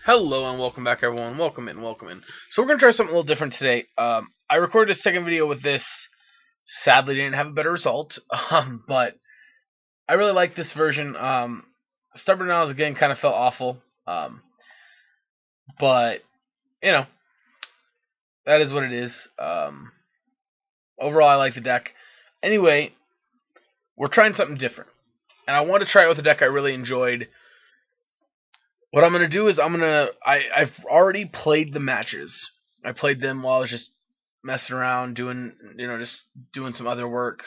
Hello and welcome back, everyone. Welcome in, welcome in. So we're gonna try something a little different today. I recorded a second video with this. Sadly, didn't have a better result, but I really like this version. Stubborn Niles again kind of felt awful, but you know that is what it is. Overall, I like the deck. Anyway, we're trying something different, and I want to try it with a deck I really enjoyed. What I'm going to do is I've already played the matches. I played them while I was just messing around, just doing some other work,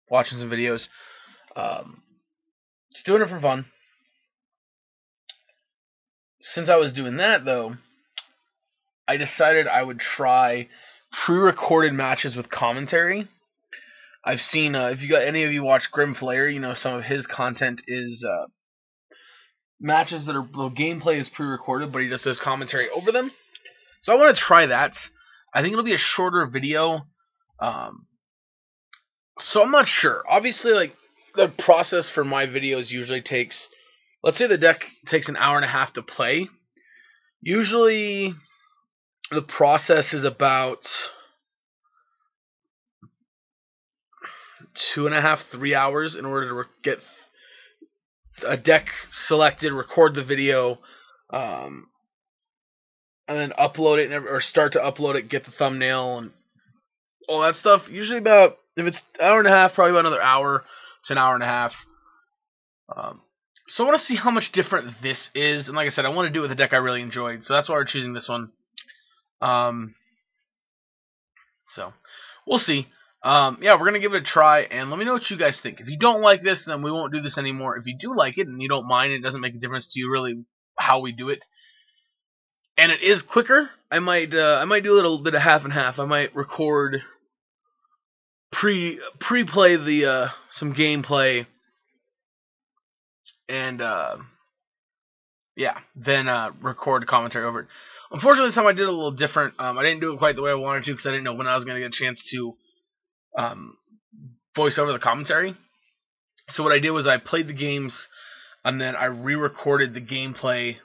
watching some videos. Just doing it for fun. Since I was doing that, though, I decided I would try pre-recorded matches with commentary. I've seen, if any of you watch Grim Flair, some of his content is matches that are the gameplay is pre-recorded, but he just does commentary over them. So I want to try that. I think it'll be a shorter video. So I'm not sure. Obviously, like the process for my videos usually takes, let's say the deck takes an hour and a half to play. Usually the process is about 2.5, 3 hours in order to get a deck selected, record the video, and then upload it, or start to upload it, get the thumbnail, and all that stuff. Usually about, if it's an hour and a half, probably about another hour to an hour and a half. So I want to see how much different this is, and like I said, I want to do it with a deck I really enjoyed, so that's why we're choosing this one. So we'll see. Yeah, we're going to give it a try, and let me know what you guys think. If you don't like this, then we won't do this anymore. If you do like it, and you don't mind, it doesn't make a difference to you really how we do it, and it is quicker, I might do a little bit of half and half. I might record, pre-play the some gameplay, and yeah, then record commentary over it. Unfortunately, this time I did it a little different. I didn't do it quite the way I wanted to because I didn't know when I was going to get a chance to voice over the commentary. So what I did was I played the games, and then I re-recorded the gameplay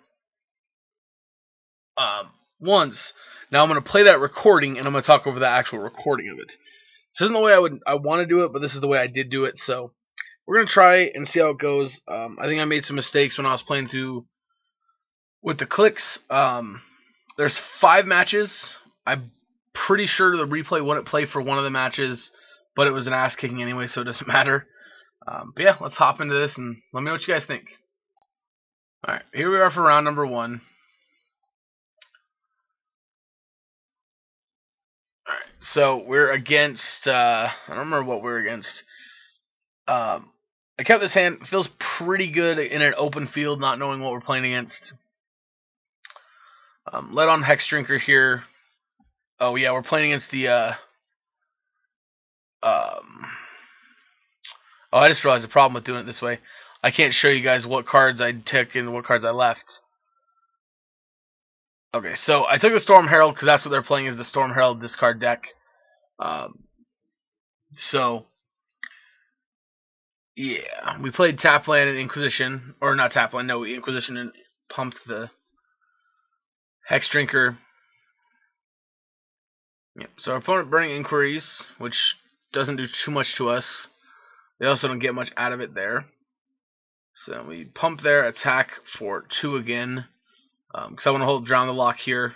once. Now I'm going to play that recording, and I'm going to talk over the actual recording of it. This isn't the way I want to do it, but this is the way I did do it. So we're going to try and see how it goes. I think I made some mistakes when I was playing through with the clicks. There's 5 matches. I'm pretty sure the replay wouldn't play for one of the matches, but it was an ass kicking anyway, so it doesn't matter. But yeah, let's hop into this and let me know what you guys think. Alright, here we are for round number 1. Alright, so we're against, I don't remember what we're against. I kept this hand. It feels pretty good in an open field, not knowing what we're playing against. Let on Hex Drinker here. Oh yeah, we're playing against the oh, I just realized the problem with doing it this way. I can't show you guys what cards I took and what cards I left. Okay, so I took the Storm Herald because that's what they're playing, is the Storm Herald discard deck. So yeah, we played Tapland and Inquisition, or not Tapland, no, Inquisition, and pumped the Hex Drinker. Yep. So our opponent burning Inquiries, which doesn't do too much to us. They also don't get much out of it there. So we pump their attack for 2 again, because I want to hold Drown the Lock here.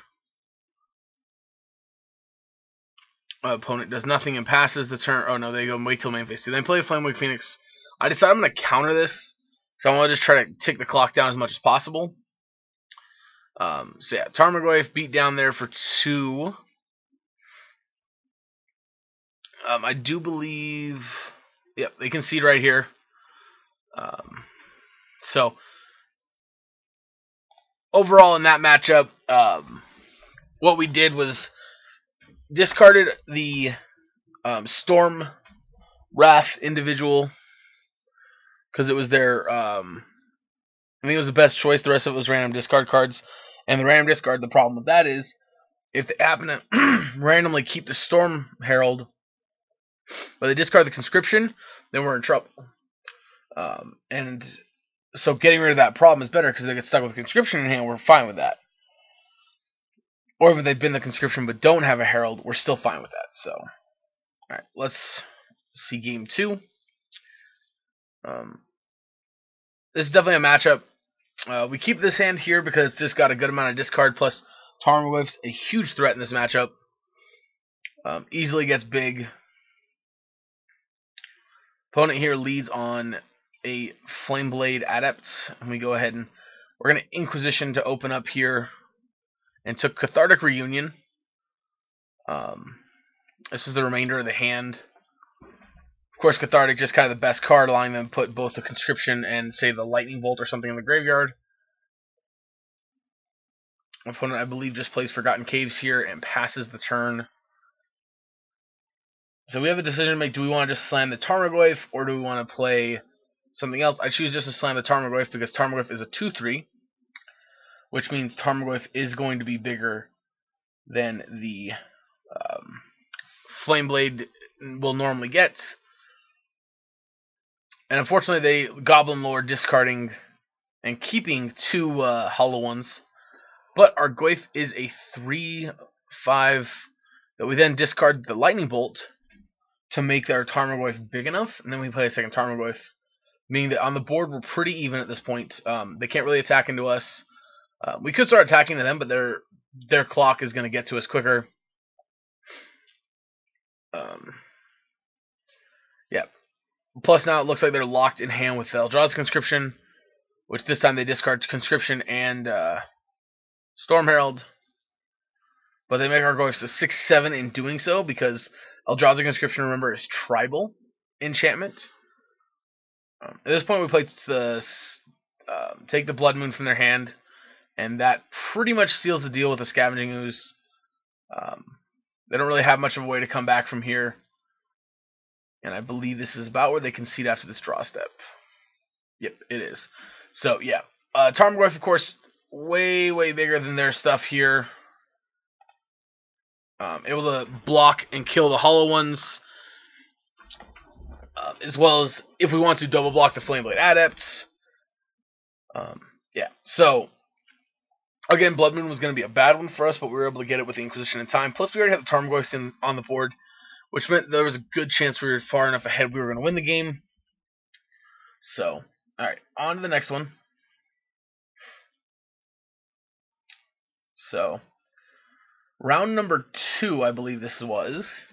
My opponent does nothing and passes the turn. Oh no, they go wait till main phase 2. Then play a Flamewake Phoenix. I decide I'm going to counter this, so I want to just try to tick the clock down as much as possible. So yeah, Tarmogoyf beat down there for 2. I do believe, yep, they concede right here. So overall in that matchup, what we did was discarded the Storm Wrath individual because it was their, I think it was the best choice. The rest of it was random discard cards, and the random discard, the problem with that is if they happen to randomly keep the Storm Herald, but they discard the Conscription, then we're in trouble. And So getting rid of that problem is better because they get stuck with conscription in hand. We're fine with that. Or if they've been the conscription but don't have a herald, we're still fine with that. So, all right, let's see game 2. This is definitely a matchup. We keep this hand here because it's just got a good amount of discard, plus Tarmogoyf's a huge threat in this matchup. Easily gets big. Opponent here leads on a Flameblade Adept, and we go ahead and we're going to Inquisition to open up here, and took Cathartic Reunion. This is the remainder of the hand. Of course, Cathartic just kind of the best card, allowing them to put both the Conscription and, say, the Lightning Bolt or something in the graveyard. Opponent, I believe, just plays Forgotten Caves here and passes the turn. So we have a decision to make. Do we want to just slam the Tarmogoyf, or do we want to play something else? I choose just to slam the Tarmogoyf because Tarmogoyf is a 2/3, which means Tarmogoyf is going to be bigger than the Flameblade will normally get. And unfortunately, they Goblin Lord discarding and keeping 2 Hollow Ones. But our Goyf is a 3/5 that we then discard the Lightning Bolt to make our Tarmogoyf big enough, and then we play a second Tarmogoyf, meaning that on the board we're pretty even at this point. They can't really attack into us. We could start attacking to them, but their clock is going to get to us quicker. Yeah. Plus now it looks like they're locked in hand with Eldrazi's Conscription, which this time they discard Conscription and Storm Herald. But they make our Goyfs a 6/7 in doing so, because Eldrazi Conscription, remember, is tribal enchantment. At this point, we play take the Blood Moon from their hand, and that pretty much seals the deal with the Scavenging Ooze. They don't really have much of a way to come back from here, and I believe this is about where they concede after this draw step. Yep, it is. So, yeah. Tarmogoyf, of course, way, way bigger than their stuff here. Able to block and kill the Hollow Ones, as well as, if we want to, double block the Flameblade Adepts. Yeah, so, again, Blood Moon was going to be a bad one for us, but we were able to get it with the Inquisition in time. Plus, we already had the Tarmogoyfs on the board, which meant there was a good chance we were far enough ahead we were going to win the game. So, alright, on to the next one. So, round number 2, I believe this was.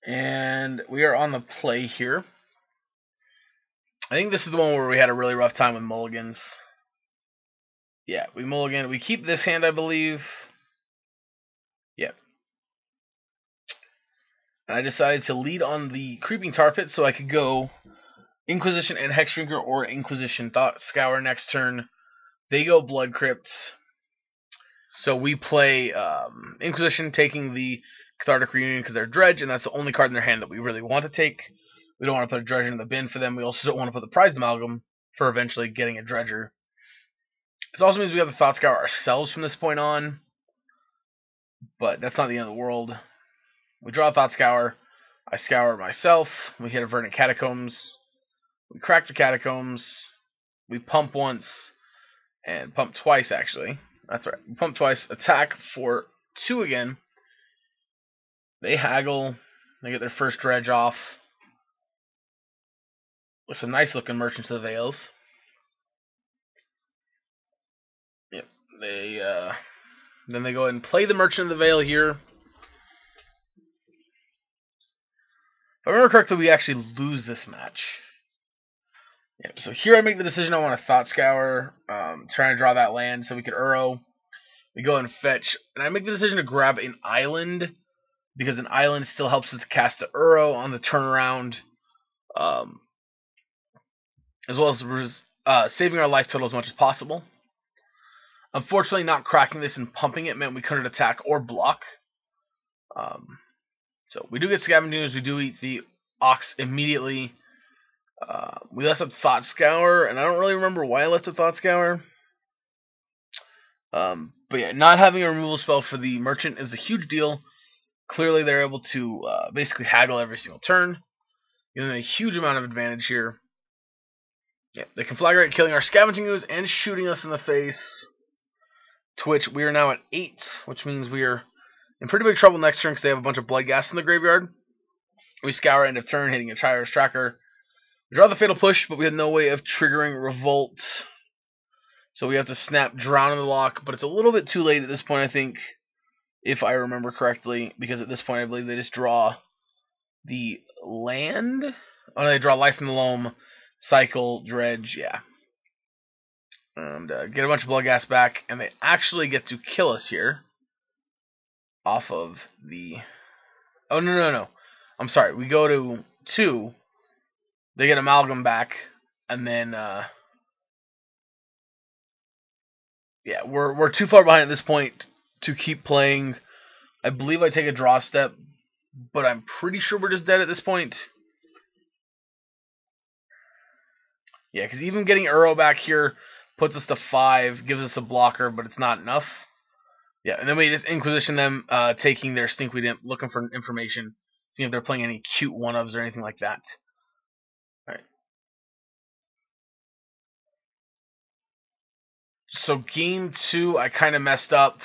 And we are on the play here. I think this is the one where we had a really rough time with mulligans. Yeah, we mulligan. We keep this hand, I believe. Yep. And I decided to lead on the Creeping Tar Pit so I could go Inquisition and Hexdrinker or Inquisition Thought Scour next turn. They go Blood Crypt. So we play Inquisition, taking the Cathartic Reunion because they're Dredge, and that's the only card in their hand that we really want to take. We don't want to put a Dredger in the bin for them. We also don't want to put the Prized Amalgam for eventually getting a Dredger. This also means we have the Thought Scour ourselves from this point on, but that's not the end of the world. We draw a Thought Scour. I scour myself. We hit a Verdant Catacombs. We crack the Catacombs. We pump once, and pump twice, actually. That's right. We pump twice. Attack for 2 again. They haggle. They get their first Dredge off. With some nice looking Merchants of the Vales. Yep. Then they go ahead and play the Merchant of the Vale here. If I remember correctly, we actually lose this match. Yep. So here I make the decision I want to Thought Scour, trying to draw that land so we could Uro. We go and fetch, and I make the decision to grab an island, because an island still helps us to cast the Uro on the turnaround, as well as saving our life total as much as possible. Unfortunately, not cracking this and pumping it meant we couldn't attack or block. So we do get Scavengers. We do eat the Ox immediately. We left up Thought Scour, and I don't really remember why I left a Thought Scour. But yeah, not having a removal spell for the Merchant is a huge deal. Clearly, they're able to basically haggle every single turn. Giving them a huge amount of advantage here. Yeah, they conflagrate, killing our scavenging ooze and shooting us in the face. To which we are now at 8, which means we are in pretty big trouble next turn because they have a bunch of blood gas in the graveyard. We scour end of turn, hitting a Chira's Tracker. We draw the Fatal Push, but we have no way of triggering Revolt. So we have to snap Drown in the lock, but it's a little bit too late at this point, I think, if I remember correctly, because at this point I believe they just draw the land. Oh, no, they draw Life from the Loam, Cycle, Dredge, yeah. And get a bunch of blood gas back, and they actually get to kill us here. Off of the... Oh, no. I'm sorry, we go to 2. They get Amalgam back, and then... yeah, we're too far behind at this point to keep playing. I believe I take a draw step, but I'm pretty sure we're just dead at this point. Yeah, because even getting Uro back here puts us to 5, gives us a blocker, but it's not enough. Yeah, and then we just Inquisition them, taking their Stinkweed Imp, looking for information, seeing if they're playing any cute one-ofs or anything like that. Alright. So game 2, I kind of messed up.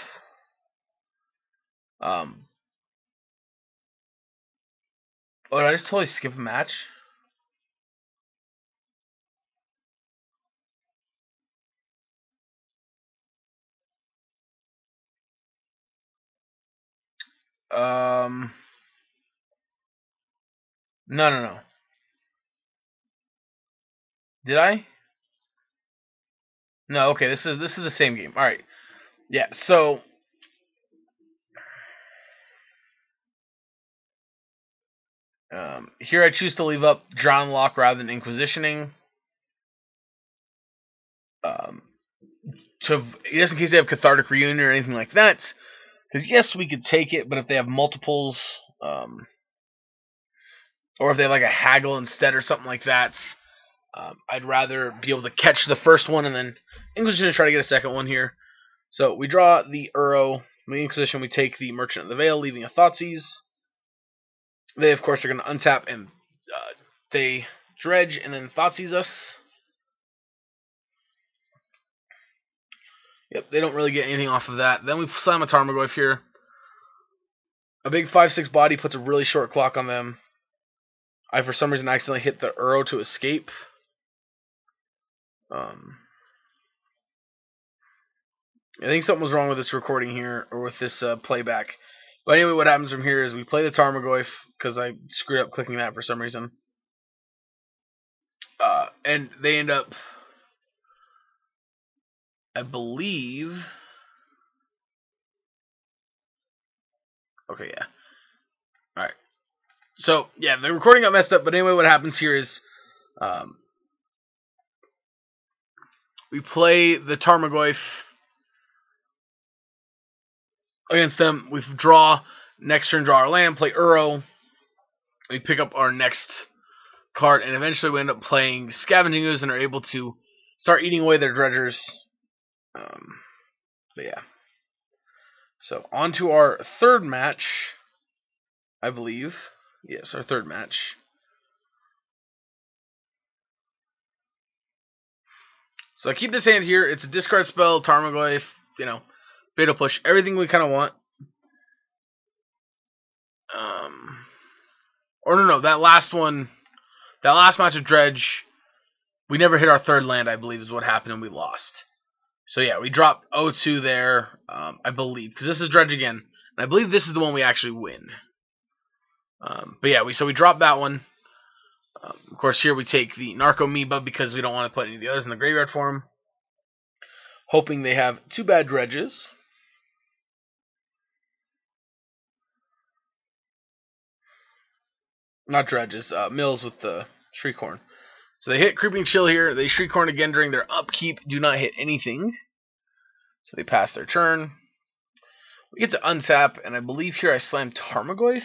Oh, did I just totally skip a match? No. Did I? No, okay, this is the same game. Alright. Yeah, so here I choose to leave up Drown Lock rather than Inquisitioning. Just in case they have Cathartic Reunion or anything like that. Because yes, we could take it, but if they have multiples, or if they have like a Haggle instead or something like that, I'd rather be able to catch the first one and then Inquisition to try to get a second one here. So we draw the Uro, the Inquisition, we take the Merchant of the Veil, leaving a Thoughtseize. They, of course, are going to untap and they Dredge and then Thoughtseize us. Yep, they don't really get anything off of that. Then we slam a Tarmogoyf here. A big 5/6 body puts a really short clock on them. I, for some reason, accidentally hit the Uro to escape. I think something was wrong with this recording here, or with this playback. But anyway, what happens from here is we play the Tarmogoyf, because I screwed up clicking that for some reason. And they end up, I believe... Okay, yeah. Alright. So, yeah, the recording got messed up, but anyway, what happens here is we play the Tarmogoyf against them. We draw, next turn draw our land, play Uro. We pick up our next card, and eventually we end up playing Scavenging Ooze and are able to start eating away their dredgers. But yeah. So, on to our third match, I believe. Yes, our third match. So I keep this hand here. It's a discard spell, Tarmogoyf, Fatal Push, everything we kind of want. That last one, that last match of Dredge, we never hit our third land, I believe, is what happened, and we lost. So yeah, we dropped 0-2 there, I believe, because this is Dredge again, and I believe this is the one we actually win. But yeah, we dropped that one. Of course, here we take the Narcomoeba because we don't want to put any of the others in the graveyard for them. Hoping they have 2 bad dredges. Not dredges, mills with the Shriekhorn. So they hit Creeping Chill here. They Shriekhorn again during their upkeep. Do not hit anything. So they pass their turn. We get to untap, and I believe here I slam Tarmogoyf.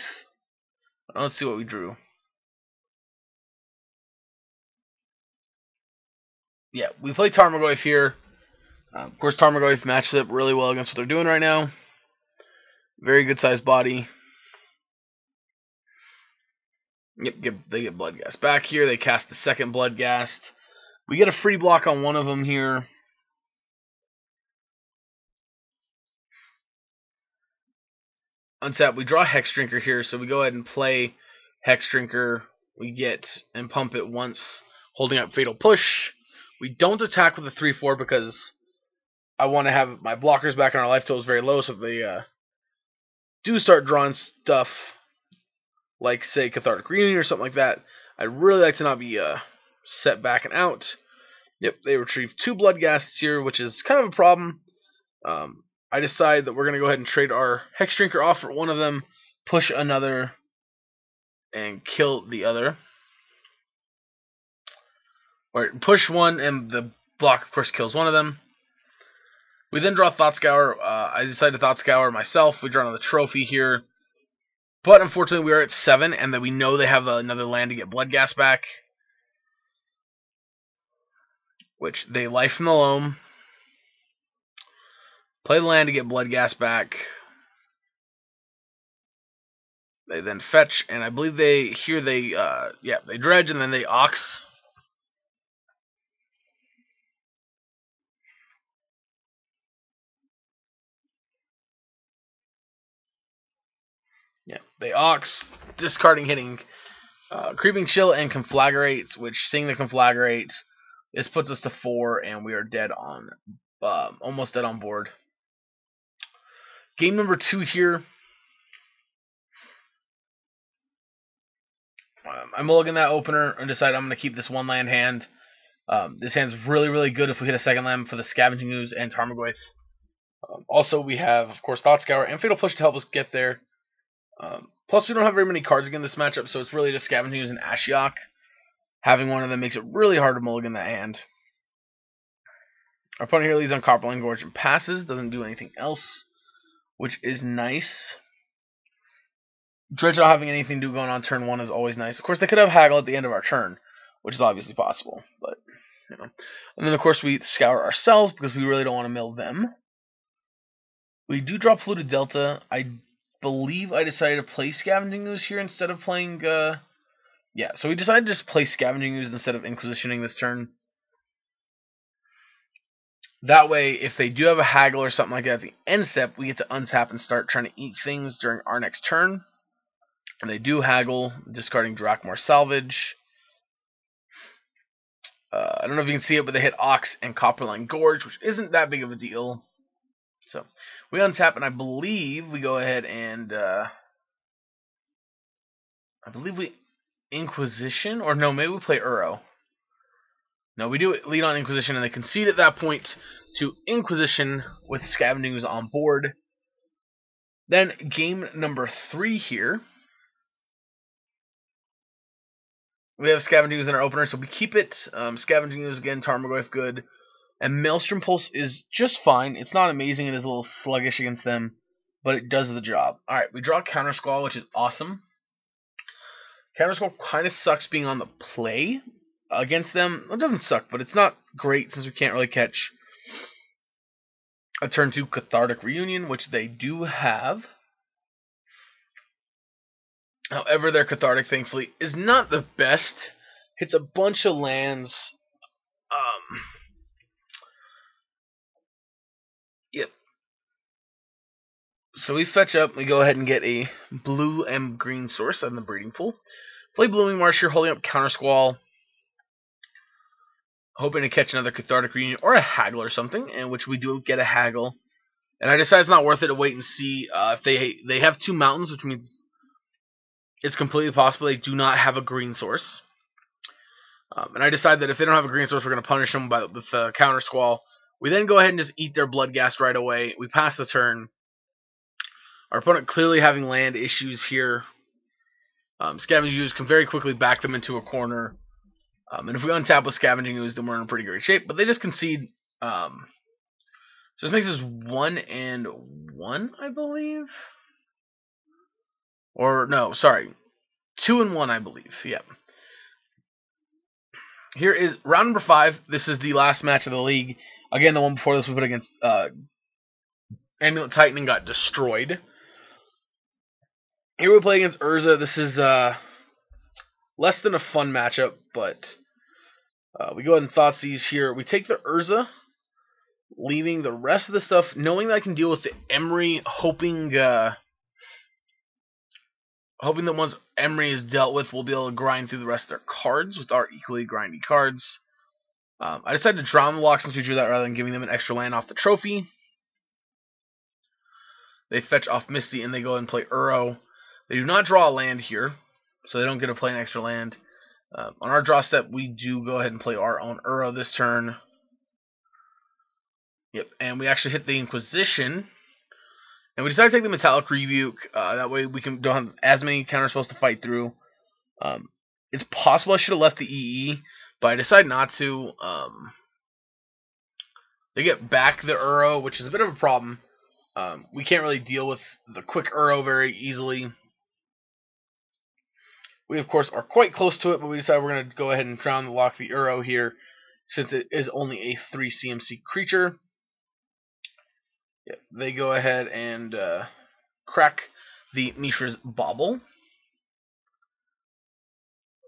Let's see what we drew. Yeah, we play Tarmogoyf here. Of course, Tarmogoyf matches up really well against what they're doing right now. Very good sized body. Yep, they get Bloodghast. Back here, they cast the second Bloodghast. We get a free block on one of them here. Untap, we draw Hex Drinker here, so we go ahead and play Hex Drinker. We get and pump it once, holding up Fatal Push. We don't attack with a 3-4 because I want to have my blockers back and our life total is very low, so if they do start drawing stuff like, say, Cathartic Reunion or something like that, I'd really like to not be set back and out. Yep, they retrieve 2 Bloodghasts here, which is kind of a problem. I decide that we're going to go ahead and trade our Hex Drinker off for one of them, push another, and kill the other. Or push one, and the block, of course, kills one of them. We then draw Thought Scour. I decide to Thought Scour myself. We draw another trophy here. But unfortunately, we are at 7, and then we know they have another land to get Bloodghast back. Which they life from the loam. Play the land to get Bloodghast back. They then fetch, and I believe they dredge, and then they Ox. Yeah, they Ox, discarding, hitting Creeping Chill and Conflagrates, which, seeing the Conflagrates, this puts us to 4, and we are dead on, almost dead on board. Game number 2 here. I mulligan that opener and decide I'm going to keep this 1 land hand. This hand's really, really good if we hit a second land for the Scavenging Ooze and Tarmogoyf. Also, we have, of course, Thought Scour and Fatal Push to help us get there. Plus, we don't have very many cards again this matchup, so it's really just Scavenging Ooze and Ashiok. Having one of them makes it really hard to mulligan that hand. Our opponent here leads on Copperline Gorge and passes. Doesn't do anything else, which is nice. Dredge not having anything to do going on turn 1 is always nice. Of course, they could have Haggle at the end of our turn, which is obviously possible. But, you know. And then, of course, we scour ourselves because we really don't want to mill them. We do draw Polluted Delta. I believe I decided to play Scavenging Ooze here instead of playing... Yeah, so we decided to just play Scavenging Ooze instead of Inquisitioning this turn. That way, if they do have a Haggle or something like that at the end step, we get to untap and start trying to eat things during our next turn. And they do Haggle, discarding Drakmor Salvage. I don't know if you can see it, but they hit Ox and Copperline Gorge, which isn't that big of a deal. So, we untap, and I believe we go ahead and... I believe we Inquisition? Or no, maybe we play Uro. No, we do lead on Inquisition, and they concede at that point to Inquisition with Scavenging Ooze on board. Then, game number 3 here. We have Scavenging Ooze in our opener, so we keep it. Scavenging Ooze again, Tarmogoyf good. And Maelstrom Pulse is just fine. It's not amazing. It is a little sluggish against them, but it does the job. Alright, we draw Counter Squall, which is awesome. Counter Squall kind of sucks being on the play against them. It doesn't suck, but it's not great since we can't really catch a turn 2 Cathartic Reunion, which they do have. However, their Cathartic, thankfully, is not the best. Hits a bunch of lands. Yep. So we fetch up. We go ahead and get a blue and green source on the breeding pool. Play Blooming Marsh here, holding up Counter Squall. Hoping to catch another Cathartic Reunion or a Haggle or something, in which we do get a Haggle. And I decide it's not worth it to wait and see if they have 2 mountains, which means it's completely possible they do not have a green source. And I decide that if they don't have a green source, we're going to punish them with the Counter Squall. We then go ahead and just eat their Bloodghast right away. We pass the turn. Our opponent clearly having land issues here. Scavenging Ooze can very quickly back them into a corner. And if we untap with Scavenging Ooze, then we're in pretty great shape. But they just concede. So this makes us 1-1, I believe. Or, no, sorry. 2-1, I believe. Yeah. Here is round number 5. This is the last match of the league. Again, the one before this we put against Amulet Titan and got destroyed. Here we play against Urza. This is less than a fun matchup, but we go ahead and Thoughtseize here. We take the Urza, leaving the rest of the stuff, knowing that I can deal with the Emery, hoping that once Emery is dealt with, we'll be able to grind through the rest of their cards with our equally grindy cards. I decided to draw them the lock since we drew that rather than giving them an extra land off the trophy. They fetch off Misty and they go ahead and play Uro. They do not draw a land here, so they don't get to play an extra land. On our draw step, we do go ahead and play our own Uro this turn. Yep, and we actually hit the Inquisition. And we decided to take the Metallic Rebuke. That way we don't have as many counterspells to fight through. It's possible I should have left the EE, but I decided not to. They get back the Uro, which is a bit of a problem. We can't really deal with the quick Uro very easily. We, of course, are quite close to it, but we decided we're going to go ahead and drown the lock the Uro here, since it is only a 3 CMC creature. Yep, they go ahead and crack the Mishra's Bauble.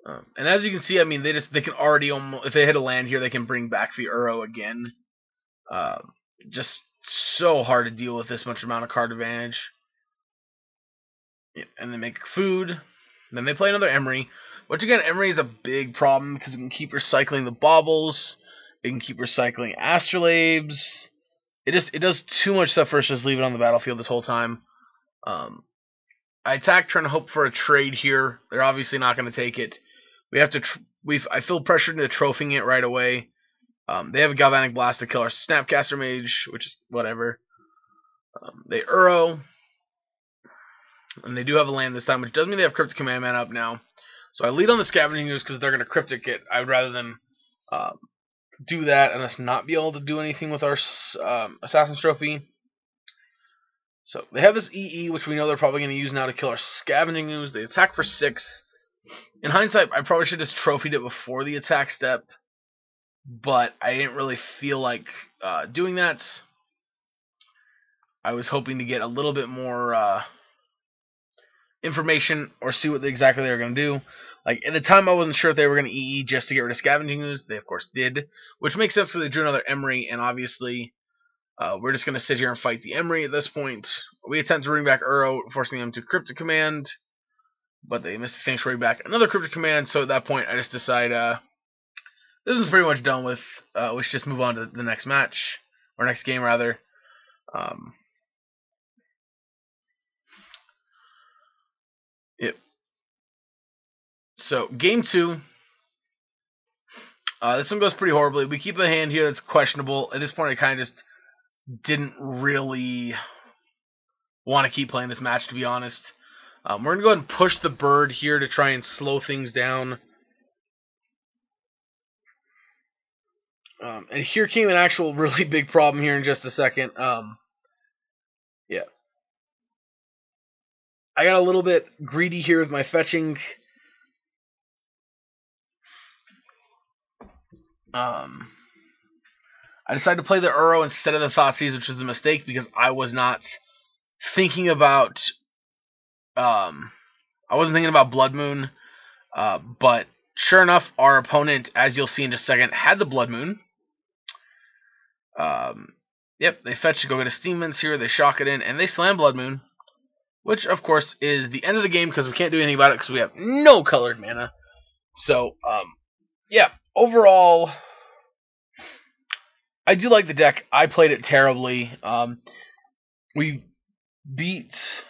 And as you can see, I mean, they can already almost, if they hit a land here, they can bring back the Uro again. Just so hard to deal with this much amount of card advantage. Yep, and they make food. Then they play another Emery, which again, Emery is a big problem because it can keep recycling the Baubles. It can keep recycling Astrolabes. It does too much stuff for us to just leave it on the battlefield this whole time. I attack trying to hope for a trade here. They're obviously not going to take it. We have to. I feel pressured into trophying it right away. They have a Galvanic Blast to kill our Snapcaster Mage, which is whatever. They Uro. And they do have a land this time, which does mean they have Cryptic Command Man up now. So I lead on the Scavenging Ooze because they're going to Cryptic it. I would rather them do that and us not be able to do anything with our Assassin's Trophy. So they have this EE, which we know they're probably going to use now to kill our Scavenging Ooze. They attack for 6. In hindsight, I probably should have just trophied it before the attack step, but I didn't really feel like doing that. I was hoping to get a little bit more information or see what exactly they were going to do. Like, at the time, I wasn't sure if they were going to EE just to get rid of Scavenging Ooze. They, of course, did, which makes sense because they drew another Emery, and obviously, we're just going to sit here and fight the Emery at this point. We attempt to bring back Uro, forcing them to Cryptic Command, but they missed the Sanctuary back. Another Cryptic Command, so at that point, I just decide, this is pretty much done with. We should just move on to the next match, or next game, rather. Yep. So, game 2. This one goes pretty horribly. We keep a hand here that's questionable. At this point, I kind of just didn't really want to keep playing this match, to be honest. We're going to go ahead and push the bird here to try and slow things down. And here came an actual really big problem here in just a second. Yeah. I got a little bit greedy here with my fetching. I decided to play the Uro instead of the Thoughtseize, which was a mistake because I was not thinking about. I wasn't thinking about Blood Moon, but sure enough, our opponent, as you'll see in just a second, had the Blood Moon. Yep, they fetch to go get a Steam Mints here. They shock it in, and they slam Blood Moon, which of course is the end of the game because we can't do anything about it because we have no colored mana. So, yeah, overall, I do like the deck. I played it terribly. We beat.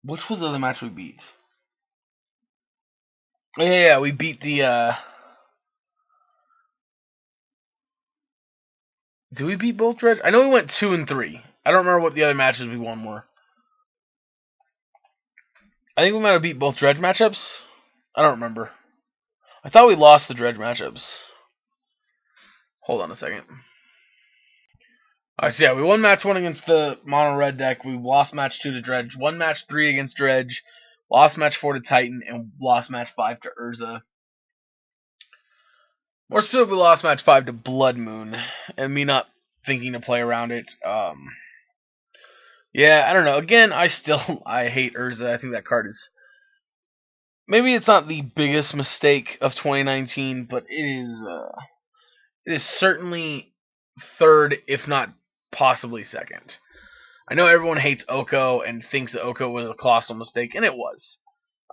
Which was the other match we beat? Yeah, we beat the. Did we beat both Dredge? I know we went 2 and 3. I don't remember what the other matches we won were. I think we might have beat both Dredge matchups. I don't remember. I thought we lost the Dredge matchups. Hold on a second. Alright, so yeah, we won match 1 against the Mono Red deck. We lost match 2 to Dredge. Won match 3 against Dredge. Lost match 4 to Titan. And lost match 5 to Urza. More specifically, we lost match 5 to Blood Moon. And me not thinking to play around it. Yeah, I don't know. Again, I hate Urza. I think that card is maybe it's not the biggest mistake of 2019, but it is certainly third, if not possibly second. I know everyone hates Oko and thinks that Oko was a colossal mistake, and it was.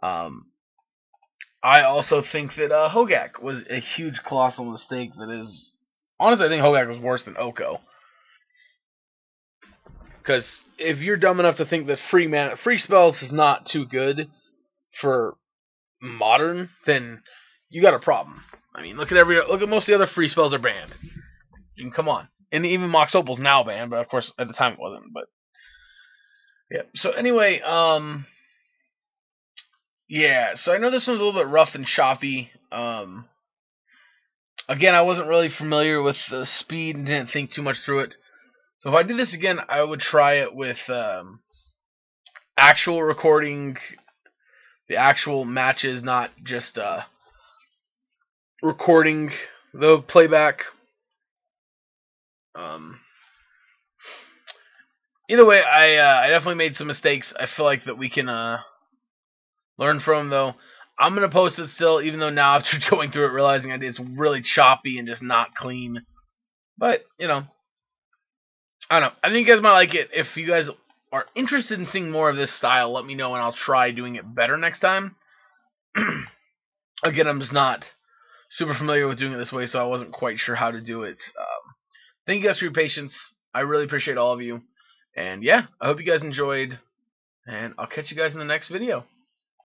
I also think that Hogak was a huge colossal mistake. That is, honestly, I think Hogak was worse than Oko. Because if you're dumb enough to think that free spells is not too good for modern, then you got a problem. I mean, look at most of the other free spells are banned. You can come on, and even Mox Opal's now banned, but of course at the time it wasn't. But yeah. So anyway, yeah. So I know this one's a little bit rough and choppy. Again, I wasn't really familiar with the speed and didn't think too much through it. So if I do this again, I would try it with actual recording, the actual matches, not just recording the playback. Either way, I definitely made some mistakes. I feel like that we can learn from them, though. I'm going to post it still, even though now after going through it, realizing it's really choppy and just not clean. But, you know, I don't know. I think you guys might like it. If you guys are interested in seeing more of this style, let me know, and I'll try doing it better next time. Again, I'm just not super familiar with doing it this way, so I wasn't quite sure how to do it. Thank you guys for your patience. I really appreciate all of you. And yeah, I hope you guys enjoyed, and I'll catch you guys in the next video.